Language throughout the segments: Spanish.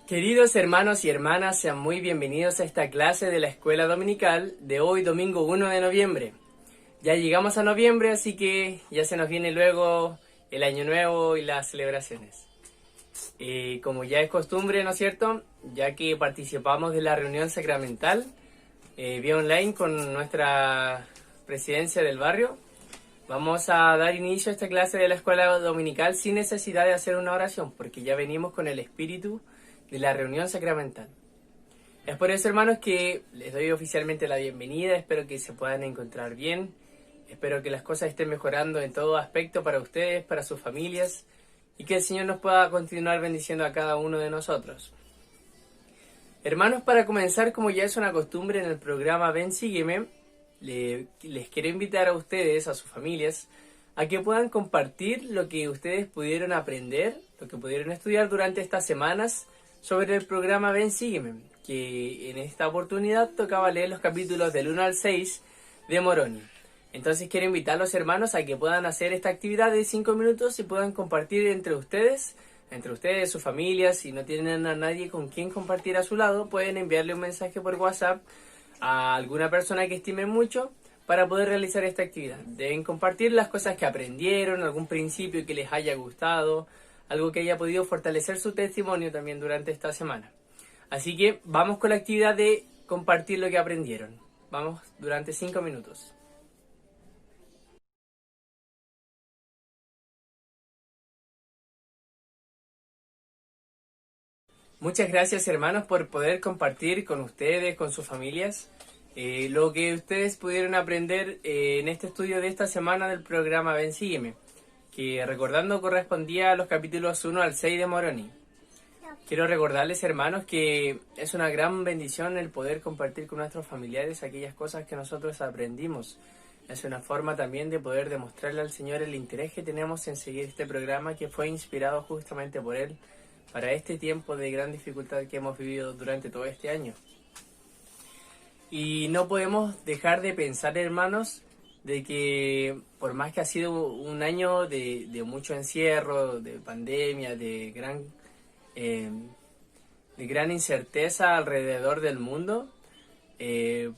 Queridos hermanos y hermanas, sean muy bienvenidos a esta clase de la Escuela Dominical de hoy, domingo 1 de noviembre. Ya llegamos a noviembre, así que ya se nos viene luego el Año Nuevo y las celebraciones. Como ya es costumbre, ¿no es cierto? Ya que participamos de la reunión sacramental vía online con nuestra presidencia del barrio, vamos a dar inicio a esta clase de la Escuela Dominical sin necesidad de hacer una oración, porque ya venimos con el espíritu de la reunión sacramental. Es por eso, hermanos, que les doy oficialmente la bienvenida. Espero que se puedan encontrar bien. Espero que las cosas estén mejorando en todo aspecto para ustedes, para sus familias, y que el Señor nos pueda continuar bendiciendo a cada uno de nosotros. Hermanos, para comenzar, como ya es una costumbre en el programa Ven, Sígueme, les quiero invitar a ustedes, a sus familias, a que puedan compartir lo que ustedes pudieron aprender, lo que pudieron estudiar durante estas semanas sobre el programa Ven, Sígueme, que en esta oportunidad tocaba leer los capítulos del 1 al 6 de Moroni. Entonces quiero invitar a los hermanos a que puedan hacer esta actividad de 5 minutos y puedan compartir entre ustedes, sus familias. Si no tienen a nadie con quien compartir a su lado, pueden enviarle un mensaje por WhatsApp a alguna persona que estimen mucho para poder realizar esta actividad. Deben compartir las cosas que aprendieron, algún principio que les haya gustado, algo que haya podido fortalecer su testimonio también durante esta semana. Así que vamos con la actividad de compartir lo que aprendieron. Vamos durante 5 minutos. Muchas gracias, hermanos, por poder compartir con ustedes, con sus familias, lo que ustedes pudieron aprender en este estudio de esta semana del programa Ven, Sígueme, que recordando correspondía a los capítulos 1 al 6 de Moroni. Quiero recordarles, hermanos, que es una gran bendición el poder compartir con nuestros familiares aquellas cosas que nosotros aprendimos. Es una forma también de poder demostrarle al Señor el interés que tenemos en seguir este programa que fue inspirado justamente por Él para este tiempo de gran dificultad que hemos vivido durante todo este año. Y no podemos dejar de pensar, hermanos, de que por más que ha sido un año de mucho encierro, de pandemia, de gran incerteza alrededor del mundo,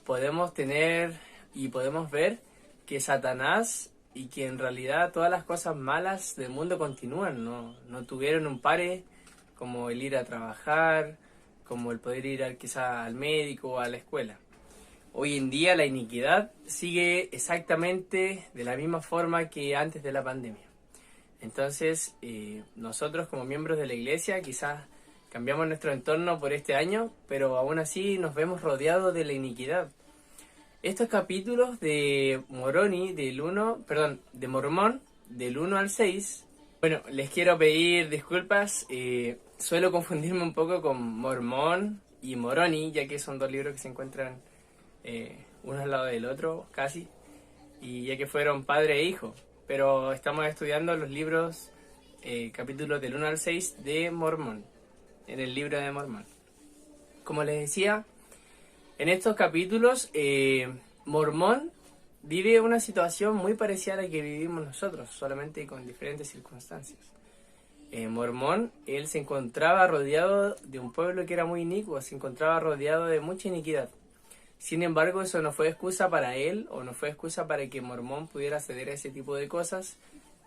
podemos tener y podemos ver que Satanás y que en realidad todas las cosas malas del mundo continúan, no tuvieron un pare, como el ir a trabajar, como el poder ir quizá al médico o a la escuela. Hoy en día la iniquidad sigue exactamente de la misma forma que antes de la pandemia. Entonces, nosotros como miembros de la iglesia quizás cambiamos nuestro entorno por este año, pero aún así nos vemos rodeados de la iniquidad. Estos capítulos de Moroni, de Mormón, del 1 al 6, bueno, les quiero pedir disculpas, suelo confundirme un poco con Mormón y Moroni, ya que son dos libros que se encuentran uno al lado del otro, casi, y ya que fueron padre e hijo. Pero estamos estudiando los libros, capítulos del 1 al 6 de Mormón, en el libro de Mormón. Como les decía, en estos capítulos, Mormón vive una situación muy parecida a la que vivimos nosotros, solamente con diferentes circunstancias. Mormón, él se encontraba rodeado de un pueblo que era muy inicuo, se encontraba rodeado de mucha iniquidad. Sin embargo, eso no fue excusa para él, o no fue excusa para que Mormón pudiera ceder a ese tipo de cosas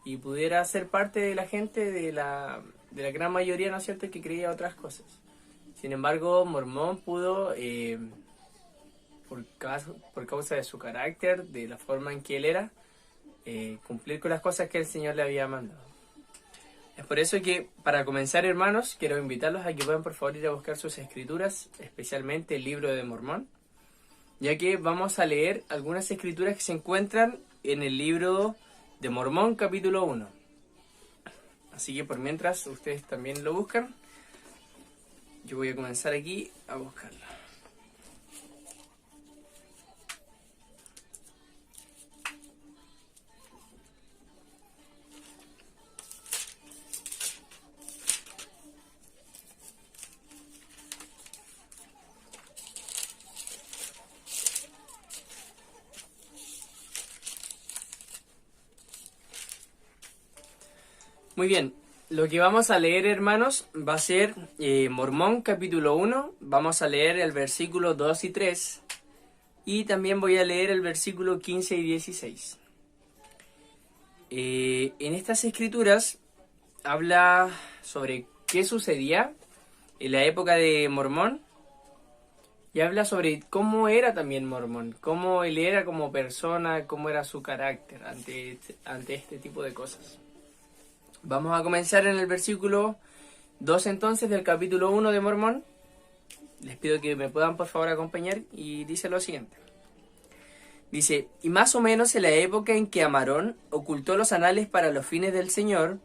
y pudiera ser parte de la gente, de la gran mayoría, ¿no es cierto?, que creía otras cosas. Sin embargo, Mormón pudo, por causa de su carácter, de la forma en que él era, cumplir con las cosas que el Señor le había mandado. Es por eso que, para comenzar, hermanos, quiero invitarlos a que puedan por favor ir a buscar sus escrituras, especialmente el libro de Mormón, ya que vamos a leer algunas escrituras que se encuentran en el libro de Mormón, capítulo 1. Así que por mientras ustedes también lo buscan, yo voy a comenzar aquí a buscarlo. Muy bien, Lo que vamos a leer, hermanos, va a ser Mormón capítulo 1. Vamos a leer el versículo 2 y 3. Y también voy a leer el versículo 15 y 16. En estas escrituras habla sobre qué sucedía en la época de Mormón. Y habla sobre cómo era también Mormón. Cómo él era como persona, cómo era su carácter ante este tipo de cosas. Vamos a comenzar en el versículo 2 entonces del capítulo 1 de Mormón. Les pido que me puedan por favor acompañar y dice lo siguiente. Dice, y más o menos en la época en que Amarón ocultó los anales para los fines del Señor,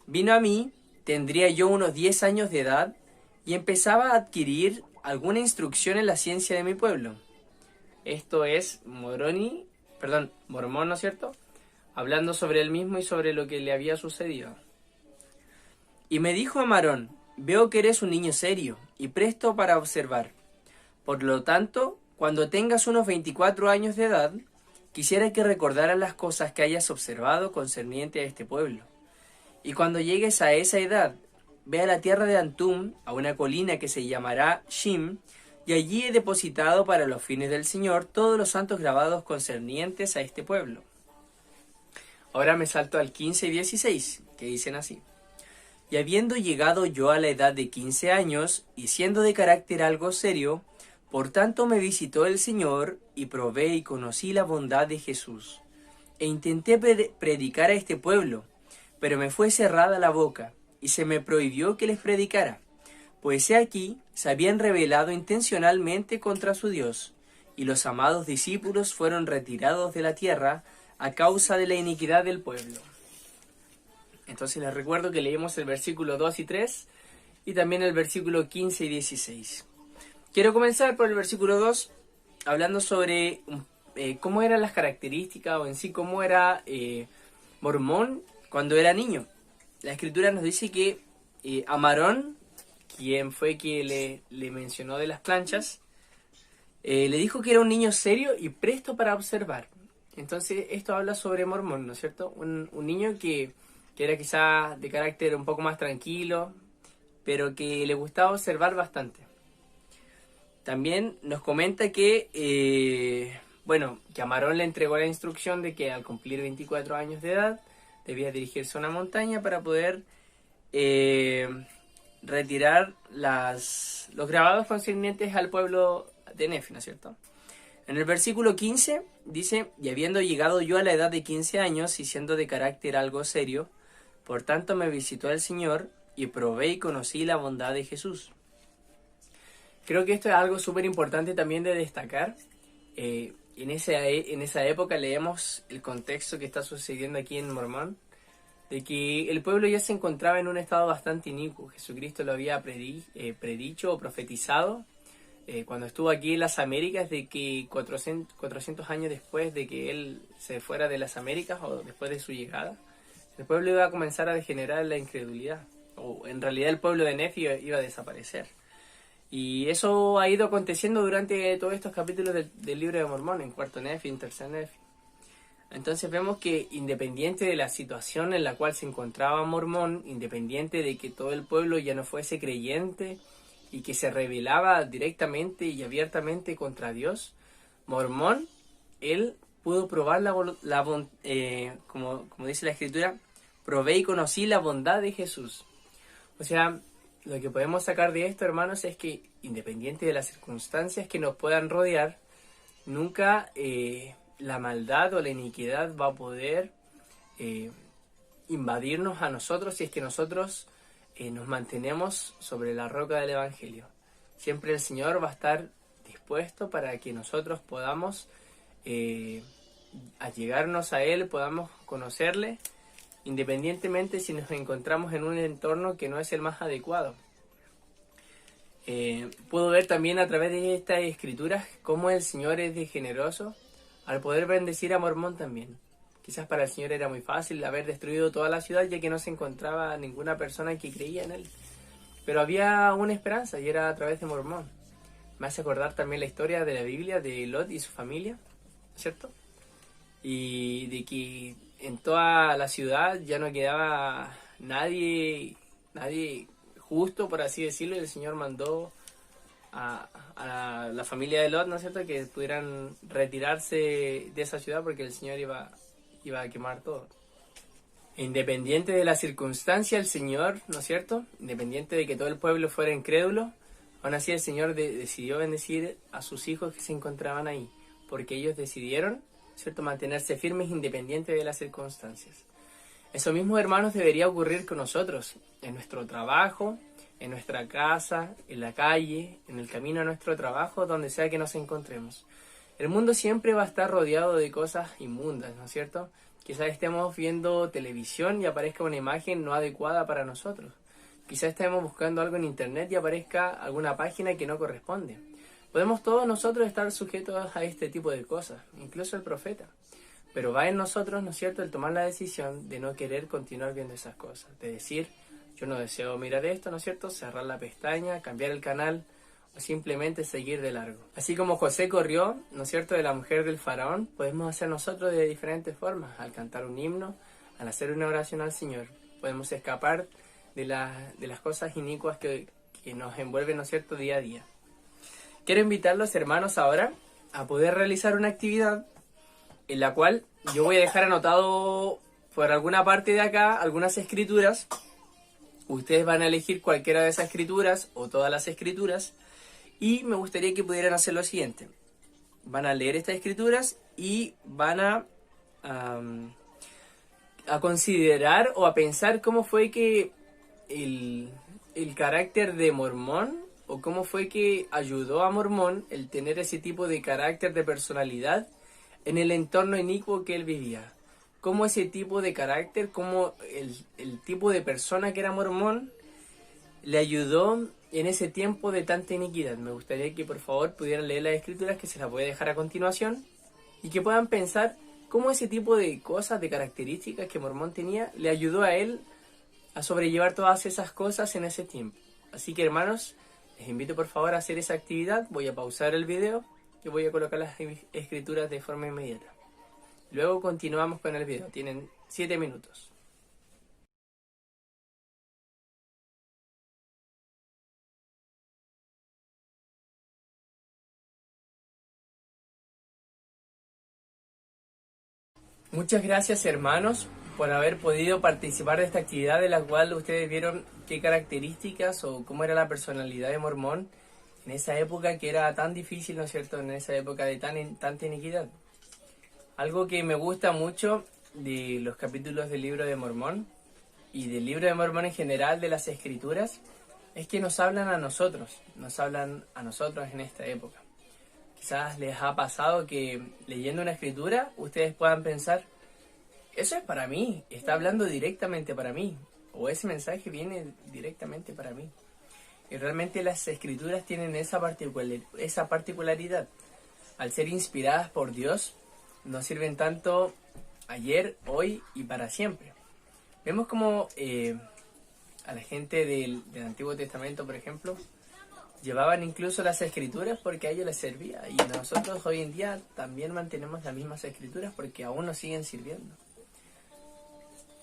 vino a mí, tendría yo unos 10 años de edad, y empezaba a adquirir alguna instrucción en la ciencia de mi pueblo. Esto es Mormón, ¿no es cierto? Hablando sobre él mismo y sobre lo que le había sucedido. Y me dijo Amarón, veo que eres un niño serio y presto para observar. Por lo tanto, cuando tengas unos 24 años de edad, quisiera que recordaras las cosas que hayas observado concerniente a este pueblo. Y cuando llegues a esa edad, ve a la tierra de Antum, a una colina que se llamará Shim, y allí he depositado para los fines del Señor todos los santos grabados concernientes a este pueblo. Ahora me salto al 15 y 16, que dicen así. Y habiendo llegado yo a la edad de 15 años, y siendo de carácter algo serio, por tanto me visitó el Señor, y probé y conocí la bondad de Jesús. E intenté predicar a este pueblo, pero me fue cerrada la boca, y se me prohibió que les predicara. Pues he aquí, se habían rebelado intencionalmente contra su Dios, y los amados discípulos fueron retirados de la tierra a causa de la iniquidad del pueblo. Entonces les recuerdo que leímos el versículo 2 y 3 y también el versículo 15 y 16. Quiero comenzar por el versículo 2 hablando sobre cómo eran las características o en sí cómo era Mormón cuando era niño. La escritura nos dice que Amarón, quien fue que le mencionó de las planchas, le dijo que era un niño serio y presto para observar. Entonces esto habla sobre Mormón, ¿no es cierto? Un niño que era quizás de carácter un poco más tranquilo, pero que le gustaba observar bastante. También nos comenta que, que Amarón le entregó la instrucción de que al cumplir 24 años de edad debía dirigirse a una montaña para poder retirar los grabados concernientes al pueblo de Nefi, ¿no es cierto? En el versículo 15 dice, y habiendo llegado yo a la edad de 15 años y siendo de carácter algo serio, por tanto me visitó el Señor y probé y conocí la bondad de Jesús. Creo que esto es algo súper importante también de destacar. En esa época leemos el contexto que está sucediendo aquí en Mormón, de que el pueblo ya se encontraba en un estado bastante inicuo. Jesucristo lo había predicho o profetizado cuando estuvo aquí en las Américas, de que 400 años después de que él se fuera de las Américas o después de su llegada, el pueblo iba a comenzar a degenerar en la incredulidad, o en realidad el pueblo de Nefi iba a desaparecer. Y eso ha ido aconteciendo durante todos estos capítulos del libro de Mormón, en cuarto Nefi, en tercer Nefi. Entonces vemos que independiente de la situación en la cual se encontraba Mormón, independiente de que todo el pueblo ya no fuese creyente y que se rebelaba directamente y abiertamente contra Dios, Mormón, él pudo probar como dice la escritura, probé y conocí la bondad de Jesús. O sea, lo que podemos sacar de esto, hermanos, es que independiente de las circunstancias que nos puedan rodear, nunca la maldad o la iniquidad va a poder invadirnos a nosotros si es que nosotros nos mantenemos sobre la roca del Evangelio. Siempre el Señor va a estar dispuesto para que nosotros podamos allegarnos a Él, podamos conocerle, independientemente si nos encontramos en un entorno que no es el más adecuado. Puedo ver también a través de estas escrituras cómo el Señor es de generoso al poder bendecir a Mormón también. Quizás para el Señor era muy fácil haber destruido toda la ciudad, ya que no se encontraba ninguna persona que creía en Él. Pero había una esperanza y era a través de Mormón. Me hace acordar también la historia de la Biblia de Lot y su familia, ¿cierto? Y de que en toda la ciudad ya no quedaba nadie nadie justo, por así decirlo, y el Señor mandó a la familia de Lot, ¿no es cierto?, que pudieran retirarse de esa ciudad porque el Señor iba a quemar todo. Independiente de la circunstancia, el Señor, ¿no es cierto?, independiente de que todo el pueblo fuera incrédulo, aún así el Señor decidió bendecir a sus hijos que se encontraban ahí, porque ellos decidieron, ¿cierto?, mantenerse firmes independiente de las circunstancias. Eso mismo, hermanos, debería ocurrir con nosotros, en nuestro trabajo, en nuestra casa, en la calle, en el camino a nuestro trabajo, donde sea que nos encontremos. El mundo siempre va a estar rodeado de cosas inmundas, ¿no es cierto? Quizás estemos viendo televisión y aparezca una imagen no adecuada para nosotros. Quizás estemos buscando algo en internet y aparezca alguna página que no corresponde. Podemos todos nosotros estar sujetos a este tipo de cosas, incluso el profeta. Pero va en nosotros, ¿no es cierto?, el tomar la decisión de no querer continuar viendo esas cosas. De decir, yo no deseo mirar esto, ¿no es cierto?, cerrar la pestaña, cambiar el canal o simplemente seguir de largo. Así como José corrió, ¿no es cierto?, de la mujer del faraón, podemos hacer nosotros de diferentes formas. Al cantar un himno, al hacer una oración al Señor, podemos escapar de las cosas inicuas que nos envuelven, ¿no es cierto?, día a día. Quiero invitarlos, hermanos, ahora a poder realizar una actividad en la cual yo voy a dejar anotado por alguna parte de acá algunas escrituras. Ustedes van a elegir cualquiera de esas escrituras o todas las escrituras y me gustaría que pudieran hacer lo siguiente. Van a leer estas escrituras y van a considerar o a pensar cómo fue que el carácter de Mormón o cómo fue que ayudó a Mormón el tener ese tipo de carácter de personalidad en el entorno inicuo que él vivía. Cómo ese tipo de carácter, cómo el tipo de persona que era Mormón le ayudó en ese tiempo de tanta iniquidad. Me gustaría que por favor pudieran leer las escrituras, que se las voy a dejar a continuación, y que puedan pensar cómo ese tipo de cosas, de características que Mormón tenía, le ayudó a él a sobrellevar todas esas cosas en ese tiempo. Así que, hermanos, les invito por favor a hacer esa actividad. Voy a pausar el video y voy a colocar las escrituras de forma inmediata. Luego continuamos con el video. Tienen 7 minutos. Muchas gracias, hermanos, por haber podido participar de esta actividad de la cual ustedes vieron qué características o cómo era la personalidad de Mormón en esa época que era tan difícil, ¿no es cierto?, en esa época de tanta iniquidad. Algo que me gusta mucho de los capítulos del libro de Mormón y del libro de Mormón en general, de las escrituras, es que nos hablan a nosotros en esta época. Quizás les ha pasado que leyendo una escritura ustedes puedan pensar, eso es para mí, está hablando directamente para mí, o ese mensaje viene directamente para mí. Y realmente las escrituras tienen esa particularidad. Al ser inspiradas por Dios, nos sirven tanto ayer, hoy y para siempre. Vemos como a la gente del Antiguo Testamento, por ejemplo, llevaban incluso las escrituras porque a ellos les servía. Y nosotros hoy en día también mantenemos las mismas escrituras porque aún nos siguen sirviendo.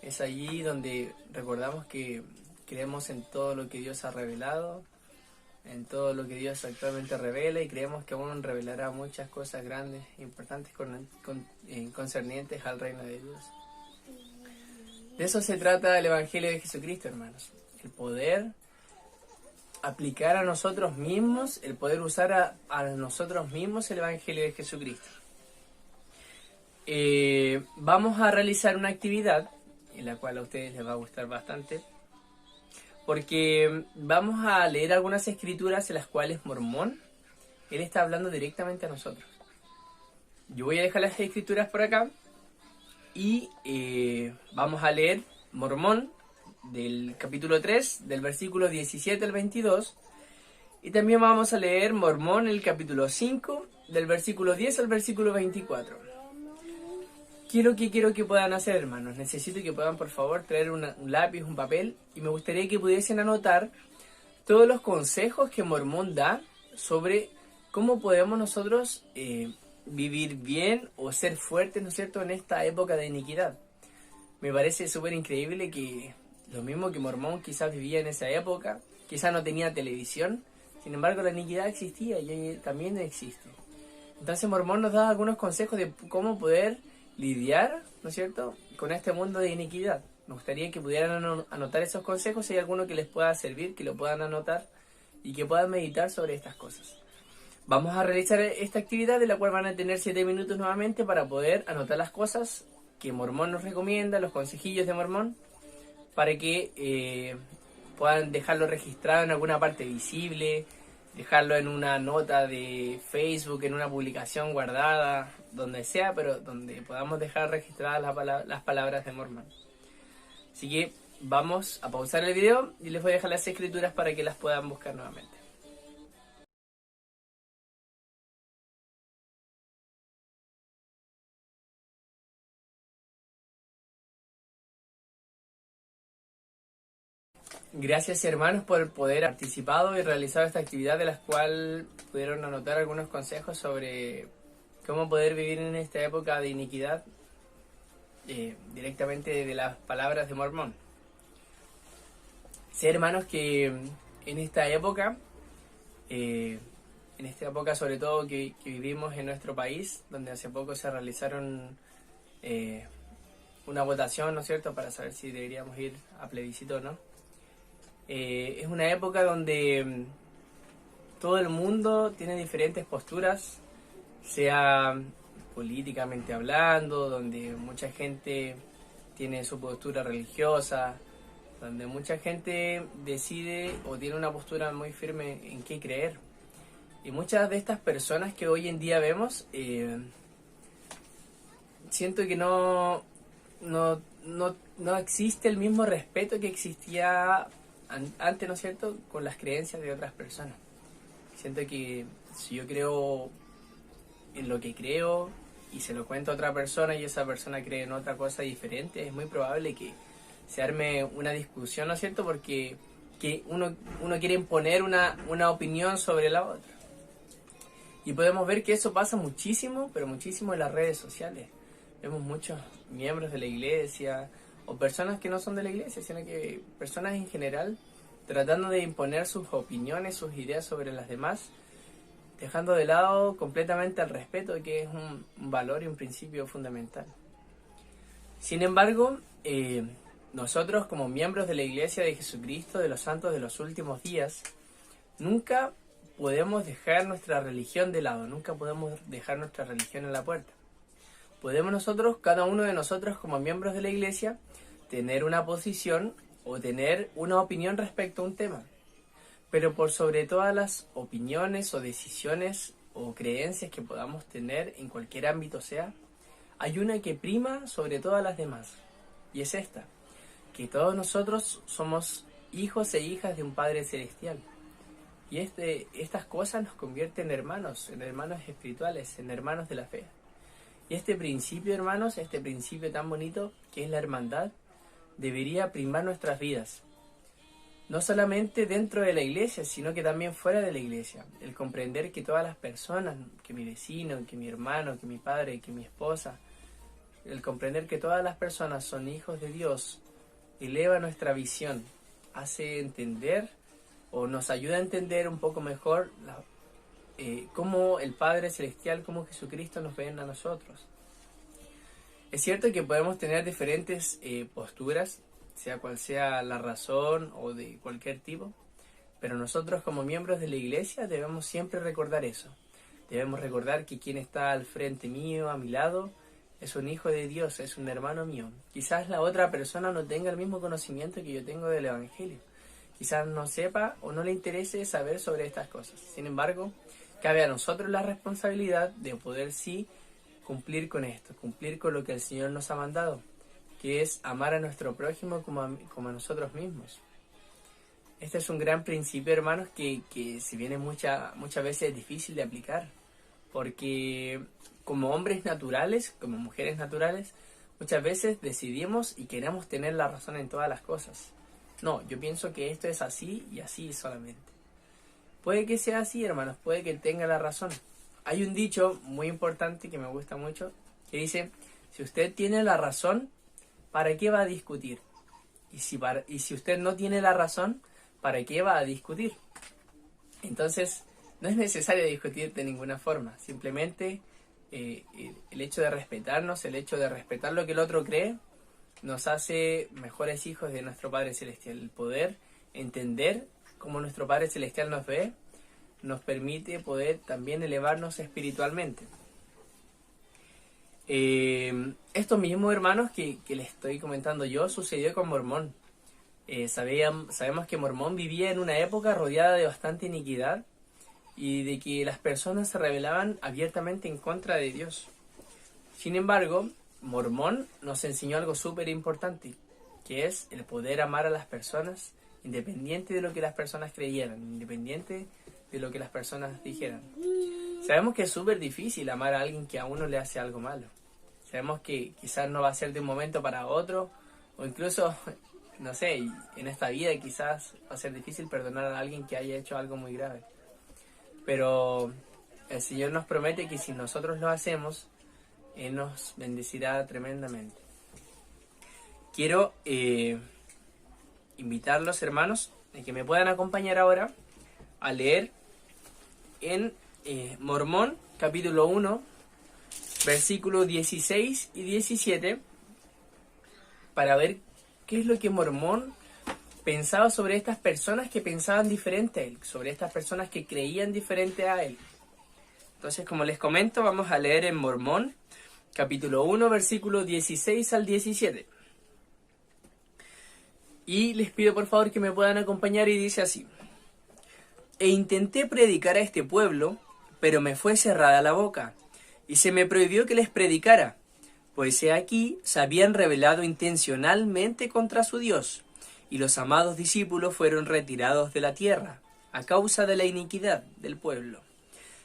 Es allí donde recordamos que creemos en todo lo que Dios ha revelado, en todo lo que Dios actualmente revela, y creemos que aún revelará muchas cosas grandes e importantes concernientes al reino de Dios. De eso se trata el Evangelio de Jesucristo, hermanos. El poder aplicar a nosotros mismos, el poder usar a nosotros mismos el Evangelio de Jesucristo. Vamos a realizar una actividad en la cual a ustedes les va a gustar bastante, porque vamos a leer algunas escrituras en las cuales Mormón, él está hablando directamente a nosotros. Yo voy a dejar las escrituras por acá y vamos a leer Mormón del capítulo 3, del versículo 17 al 22, y también vamos a leer Mormón el capítulo 5, del versículo 10 al versículo 24. Quiero que puedan hacer, hermanos. Necesito que puedan, por favor, traer un lápiz, un papel, y me gustaría que pudiesen anotar todos los consejos que Mormón da sobre cómo podemos nosotros vivir bien o ser fuertes, ¿no es cierto?, en esta época de iniquidad. Me parece súper increíble que lo mismo que Mormón quizás vivía en esa época, quizás no tenía televisión, sin embargo la iniquidad existía y hoy también existe. Entonces Mormón nos da algunos consejos de cómo poder lidiar, ¿no es cierto?, con este mundo de iniquidad. Me gustaría que pudieran anotar esos consejos, si hay alguno que les pueda servir, que lo puedan anotar y que puedan meditar sobre estas cosas. Vamos a realizar esta actividad de la cual van a tener 7 minutos nuevamente para poder anotar las cosas que Mormón nos recomienda, los consejillos de Mormón, para que puedan dejarlo registrado en alguna parte visible, dejarlo en una nota de Facebook, en una publicación guardada, donde sea, pero donde podamos dejar registradas las palabras de Mormón. Así que vamos a pausar el video y les voy a dejar las escrituras para que las puedan buscar nuevamente. Gracias hermanos por poder haber participado y realizado esta actividad, de la cual pudieron anotar algunos consejos sobre cómo poder vivir en esta época de iniquidad, directamente de las palabras de Mormón. Sé hermanos que en esta época sobre todo que vivimos en nuestro país, donde hace poco se realizaron una votación, ¿no es cierto?, para saber si deberíamos ir a plebiscito o no. Es una época donde todo el mundo tiene diferentes posturas, sea políticamente hablando, donde mucha gente tiene su postura religiosa, donde mucha gente decide o tiene una postura muy firme en qué creer. Y muchas de estas personas que hoy en día vemos, siento que no existe el mismo respeto que existía antes, ¿no es cierto?, con las creencias de otras personas. Siento que si yo creo en lo que creo y se lo cuento a otra persona y esa persona cree en otra cosa diferente, es muy probable que se arme una discusión, ¿no es cierto?, porque uno quiere imponer una opinión sobre la otra. Y podemos ver que eso pasa muchísimo, pero muchísimo en las redes sociales. Vemos muchos miembros de la iglesia, o personas que no son de la iglesia, sino que personas en general, tratando de imponer sus opiniones, sus ideas sobre las demás, dejando de lado completamente el respeto, que es un valor y un principio fundamental. Sin embargo, nosotros como miembros de la Iglesia de Jesucristo, de los santos de los últimos días, nunca podemos dejar nuestra religión de lado, nunca podemos dejar nuestra religión en la puerta. Podemos nosotros, cada uno de nosotros como miembros de la Iglesia, tener una posición o tener una opinión respecto a un tema. Pero por sobre todas las opiniones o decisiones o creencias que podamos tener en cualquier ámbito sea, hay una que prima sobre todas las demás. Y es esta, que todos nosotros somos hijos e hijas de un Padre Celestial. Y estas cosas nos convierten en hermanos espirituales, en hermanos de la fe. Y este principio, hermanos, este principio tan bonito que es la hermandad, debería primar nuestras vidas. No solamente dentro de la iglesia, sino que también fuera de la iglesia. El comprender que todas las personas, que mi vecino, que mi hermano, que mi padre, que mi esposa, el comprender que todas las personas son hijos de Dios, eleva nuestra visión, hace entender o nos ayuda a entender un poco mejor cómo el Padre Celestial, cómo Jesucristo nos ve a nosotros. Es cierto que podemos tener diferentes posturas, sea cual sea la razón o de cualquier tipo, pero nosotros como miembros de la iglesia debemos siempre recordar eso. Debemos recordar que quien está al frente mío, a mi lado, es un hijo de Dios, es un hermano mío. Quizás la otra persona no tenga el mismo conocimiento que yo tengo del Evangelio. Quizás no sepa o no le interese saber sobre estas cosas. Sin embargo, cabe a nosotros la responsabilidad de poder sí cumplir con esto, cumplir con lo que el Señor nos ha mandado, que es amar a nuestro prójimo como a nosotros mismos. Este es un gran principio, hermanos, que si bien muchas veces es difícil de aplicar, porque como hombres naturales, como mujeres naturales, muchas veces decidimos y queremos tener la razón en todas las cosas. No, yo pienso que esto es así y así solamente. Puede que sea así, hermanos, puede que tenga la razón. Hay un dicho muy importante que me gusta mucho, que dice, si usted tiene la razón, ¿para qué va a discutir? Y si usted no tiene la razón, ¿para qué va a discutir? Entonces, no es necesario discutir de ninguna forma. Simplemente el hecho de respetarnos, el hecho de respetar lo que el otro cree, nos hace mejores hijos de nuestro Padre Celestial. El poder entender cómo nuestro Padre Celestial nos ve, nos permite poder también elevarnos espiritualmente. Esto mismo, hermanos, que les estoy comentando yo, sucedió con Mormón. Sabemos que Mormón vivía en una época rodeada de bastante iniquidad y de que las personas se rebelaban abiertamente en contra de Dios. Sin embargo, Mormón nos enseñó algo súper importante, que es el poder amar a las personas independiente de lo que las personas creyeran, independiente de lo que las personas dijeran. Sabemos que es súper difícil amar a alguien que a uno le hace algo malo. Sabemos que quizás no va a ser de un momento para otro, o incluso, no sé, en esta vida quizás va a ser difícil perdonar a alguien que haya hecho algo muy grave. Pero el Señor nos promete que si nosotros lo hacemos, Él nos bendecirá tremendamente. Quiero invitarlos, hermanos, a que me puedan acompañar ahora a leer en Mormón, capítulo 1, versículos 16 y 17, para ver qué es lo que Mormón pensaba sobre estas personas que pensaban diferente a él, sobre estas personas que creían diferente a él. Entonces, como les comento, vamos a leer en Mormón, capítulo 1, versículos 16 al 17. Y les pido por favor que me puedan acompañar y dice así: E intenté predicar a este pueblo, pero me fue cerrada la boca, y se me prohibió que les predicara, pues he aquí se habían rebelado intencionalmente contra su Dios, y los amados discípulos fueron retirados de la tierra, a causa de la iniquidad del pueblo.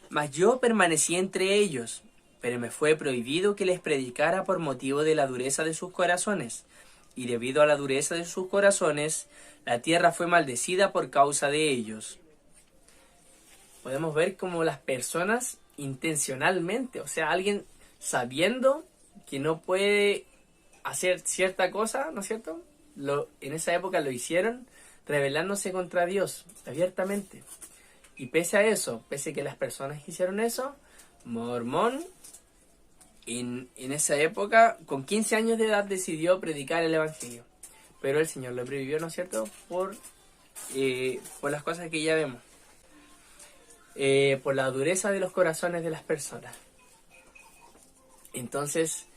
Mas yo permanecí entre ellos, pero me fue prohibido que les predicara por motivo de la dureza de sus corazones, y debido a la dureza de sus corazones, la tierra fue maldecida por causa de ellos. Podemos ver cómo las personas intencionalmente, o sea, alguien sabiendo que no puede hacer cierta cosa, ¿no es cierto? En esa época lo hicieron, rebelándose contra Dios abiertamente. Y pese a eso, pese a que las personas hicieron eso, Mormón en esa época, con 15 años de edad, decidió predicar el Evangelio. Pero el Señor lo prohibió, ¿no es cierto? Por las cosas que ya vemos. Por la dureza de los corazones de las personas. Entonces,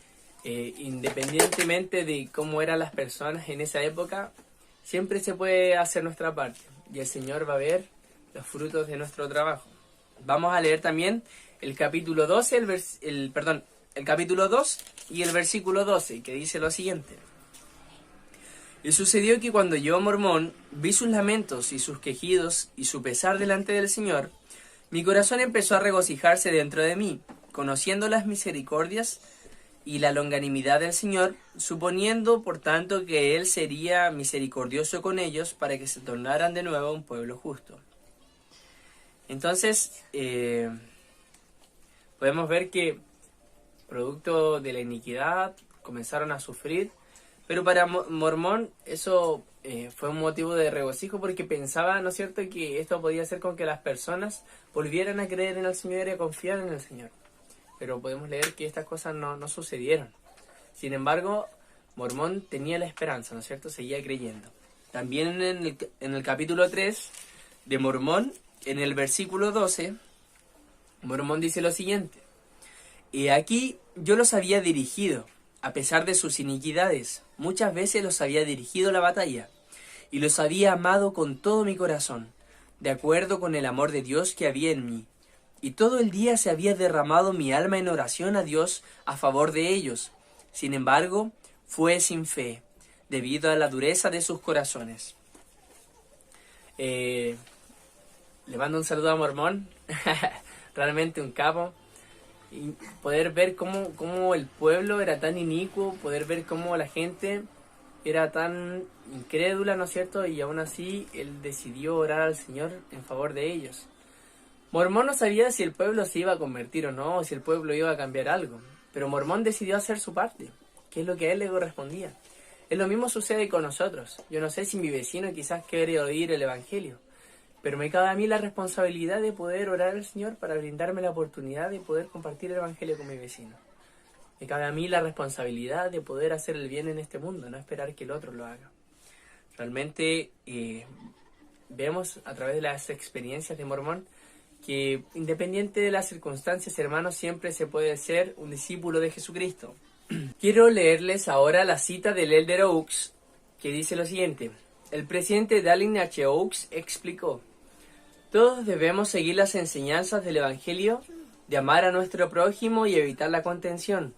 independientemente de cómo eran las personas en esa época, siempre se puede hacer nuestra parte. Y el Señor va a ver los frutos de nuestro trabajo. Vamos a leer también el capítulo 12, el capítulo 2 y el versículo 12, que dice lo siguiente: Y sucedió que cuando yo, Mormón, vi sus lamentos y sus quejidos y su pesar delante del Señor, mi corazón empezó a regocijarse dentro de mí, conociendo las misericordias y la longanimidad del Señor, suponiendo, por tanto, que Él sería misericordioso con ellos para que se tornaran de nuevo un pueblo justo. Entonces, podemos ver que, producto de la iniquidad, comenzaron a sufrir, pero para Mormón eso fue un motivo de regocijo porque pensaba, ¿no es cierto?, que esto podía hacer con que las personas volvieran a creer en el Señor y a confiar en el Señor. Pero podemos leer que estas cosas no sucedieron. Sin embargo, Mormón tenía la esperanza, ¿no es cierto?, seguía creyendo. También en el capítulo 3 de Mormón, en el versículo 12, Mormón dice lo siguiente: Y aquí yo los había dirigido, a pesar de sus iniquidades, muchas veces los había dirigido a la batalla, y los había amado con todo mi corazón, de acuerdo con el amor de Dios que había en mí. Y todo el día se había derramado mi alma en oración a Dios a favor de ellos. Sin embargo, fue sin fe, debido a la dureza de sus corazones. Le mando un saludo a Mormón, realmente un capo. Y poder ver cómo el pueblo era tan inicuo, poder ver cómo la gente era tan incrédula, ¿no es cierto? Y aún así él decidió orar al Señor en favor de ellos. Mormón no sabía si el pueblo se iba a convertir o no, o si el pueblo iba a cambiar algo, pero Mormón decidió hacer su parte, que es lo que a él le correspondía. Lo mismo sucede con nosotros. Yo no sé si mi vecino quizás quiere oír el Evangelio, pero me cabe a mí la responsabilidad de poder orar al Señor para brindarme la oportunidad de poder compartir el Evangelio con mi vecino. Me cabe a mí la responsabilidad de poder hacer el bien en este mundo, no esperar que el otro lo haga. Realmente vemos a través de las experiencias de Mormón que independiente de las circunstancias, hermanos, siempre se puede ser un discípulo de Jesucristo. Quiero leerles ahora la cita del Elder Oaks, que dice lo siguiente. El presidente Dallin H. Oaks explicó: todos debemos seguir las enseñanzas del Evangelio de amar a nuestro prójimo y evitar la contención.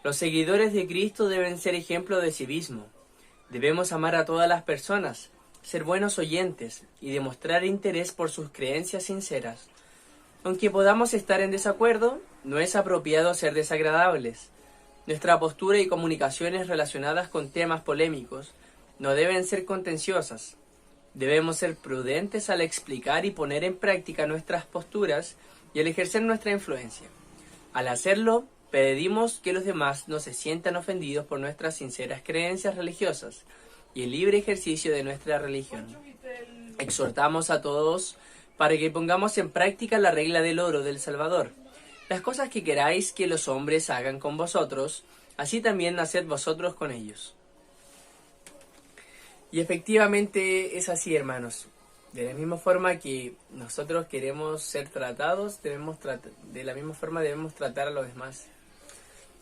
Los seguidores de Cristo deben ser ejemplo de civismo. Debemos amar a todas las personas, ser buenos oyentes y demostrar interés por sus creencias sinceras. Aunque podamos estar en desacuerdo, no es apropiado ser desagradables. Nuestra postura y comunicaciones relacionadas con temas polémicos no deben ser contenciosas. Debemos ser prudentes al explicar y poner en práctica nuestras posturas y al ejercer nuestra influencia. Al hacerlo, pedimos que los demás no se sientan ofendidos por nuestras sinceras creencias religiosas y el libre ejercicio de nuestra religión. Exhortamos a todos para que pongamos en práctica la regla del oro del Salvador. Las cosas que queráis que los hombres hagan con vosotros, así también haced vosotros con ellos. Y efectivamente es así, hermanos. De la misma forma que nosotros queremos ser tratados, de la misma forma debemos tratar a los demás.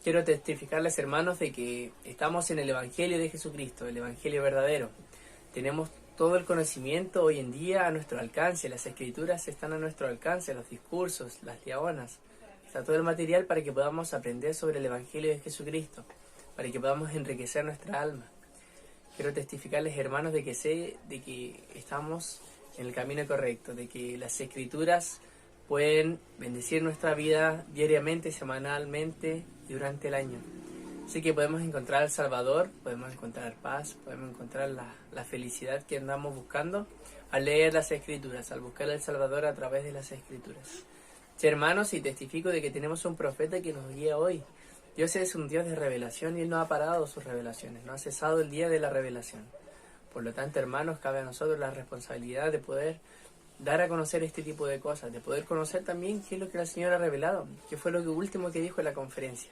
Quiero testificarles, hermanos, de que estamos en el Evangelio de Jesucristo, el Evangelio verdadero. Tenemos todo el conocimiento hoy en día a nuestro alcance, las escrituras están a nuestro alcance, los discursos, las diagonas. Está todo el material para que podamos aprender sobre el Evangelio de Jesucristo, para que podamos enriquecer nuestra alma. Quiero testificarles, hermanos, de que sé de que estamos en el camino correcto, de que las escrituras pueden bendecir nuestra vida diariamente, semanalmente y durante el año. Así que podemos encontrar al Salvador, podemos encontrar paz, podemos encontrar la felicidad que andamos buscando al leer las escrituras, al buscar al Salvador a través de las escrituras. Sí, hermanos, y testifico de que tenemos un profeta que nos guía hoy. Dios es un Dios de revelación y Él no ha parado sus revelaciones, no ha cesado el día de la revelación. Por lo tanto, hermanos, cabe a nosotros la responsabilidad de poder dar a conocer este tipo de cosas, de poder conocer también qué es lo que el Señor ha revelado, qué fue lo último que dijo en la conferencia.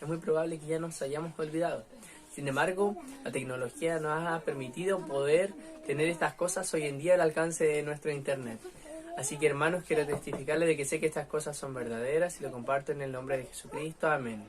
Es muy probable que ya nos hayamos olvidado. Sin embargo, la tecnología nos ha permitido poder tener estas cosas hoy en día al alcance de nuestro internet. Así que, hermanos, quiero testificarles de que sé que estas cosas son verdaderas y lo comparto en el nombre de Jesucristo. Amén.